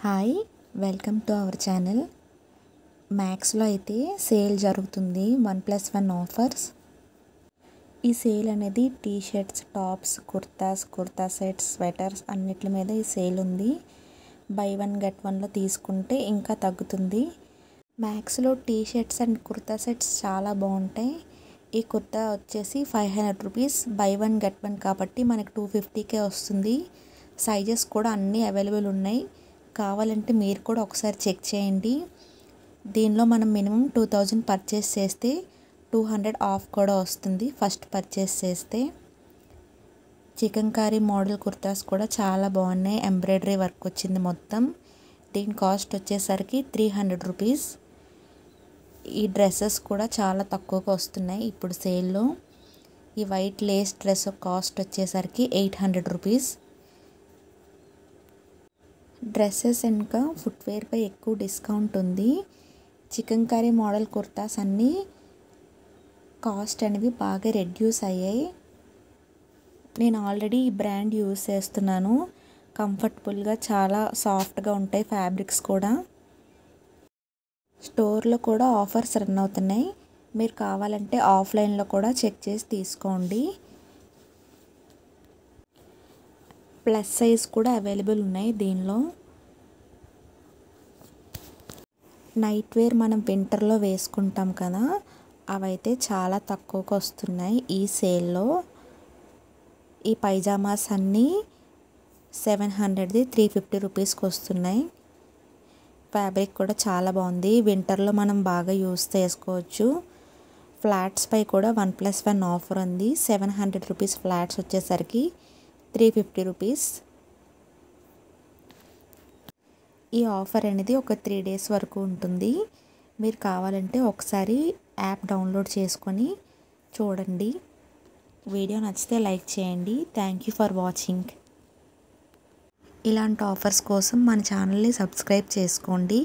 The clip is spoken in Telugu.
Hi, welcome to our channel. మ్యాక్స్లో అయితే సేల్ జరుగుతుంది, 1+1 ఆఫర్స్. ఈ సేల్ అనేది T shirts, tops, kurta sets, sweaters అన్నిటి మీద ఈ సేల్ ఉంది. బై 1 గెట్ 1లో తీసుకుంటే ఇంకా తగ్గుతుంది. మ్యాక్స్లో T shirts and kurta sets చాలా బాగుంటాయి. ఈ కుర్తా వచ్చేసి 500 రూపీస్, బై 1 గెట్ 1 కాబట్టి మనకి 250కే వస్తుంది. సైజెస్ కూడా అన్నీ అవైలబుల్ ఉన్నాయి. కావాలంటే మీరు కూడా ఒకసారి చెక్ చేయండి. దీనిలో మనం మినిమం 2000 పర్చేస్ చేస్తే 200 ఆఫ్ కూడా వస్తుంది ఫస్ట్ పర్చేస్ చేస్తే. చికెన్ కర్రీ మోడల్ కుర్తాస్ కూడా చాలా బాగున్నాయి, ఎంబ్రాయిడరీ వర్క్ వచ్చింది మొత్తం. దీని కాస్ట్ వచ్చేసరికి 300 రూపీస్. ఈ డ్రెస్సెస్ కూడా చాలా తక్కువగా వస్తున్నాయి ఇప్పుడు సేల్లో. ఈ వైట్ లేస్ డ్రెస్ కాస్ట్ వచ్చేసరికి 800 రూపీస్. డ్రెస్సెస్ ఇంకా ఫుట్వేర్పై ఎక్కువ డిస్కౌంట్ ఉంది. చికెన్ కర్రీ మోడల్ కుర్తాస్ అన్నీ కాస్ట్ అనేవి బాగా రెడ్యూస్ అయ్యాయి. నేను ఆల్రెడీ ఈ బ్రాండ్ యూస్ చేస్తున్నాను. కంఫర్టబుల్గా చాలా సాఫ్ట్గా ఉంటాయి ఫ్యాబ్రిక్స్ కూడా. స్టోర్లో కూడా ఆఫర్స్ రన్ అవుతున్నాయి. మీరు కావాలంటే ఆఫ్లైన్లో కూడా చెక్ చేసి తీసుకోండి. ప్లస్ సైజ్ కూడా అవైలబుల్ ఉన్నాయి దీనిలో. నైట్ వేర్ మనం వింటర్లో వేసుకుంటాం కదా, అవైతే చాలా తక్కువకు వస్తున్నాయి ఈ సేల్లో. ఈ పైజామాస్ అన్నీ 700ది 350 రూపీస్కి వస్తున్నాయి. ఫ్యాబ్రిక్ కూడా చాలా బాగుంది, వింటర్లో మనం బాగా యూస్ చేసుకోవచ్చు. ఫ్లాట్స్పై కూడా 1+1 ఆఫర్ ఉంది. 700 రూపీస్ ఫ్లాట్స్ వచ్చేసరికి 350 రూపీస్. ఈ ఆఫర్ అనేది ఒక 3 డేస్ వరకు ఉంటుంది. మీరు కావాలంటే ఒకసారి యాప్ డౌన్లోడ్ చేసుకొని చూడండి. వీడియో నచ్చితే లైక్ చేయండి. Thank you for watching. ఇలాంటి ఆఫర్స్ కోసం మన ఛానల్ని సబ్స్క్రైబ్ చేసుకోండి.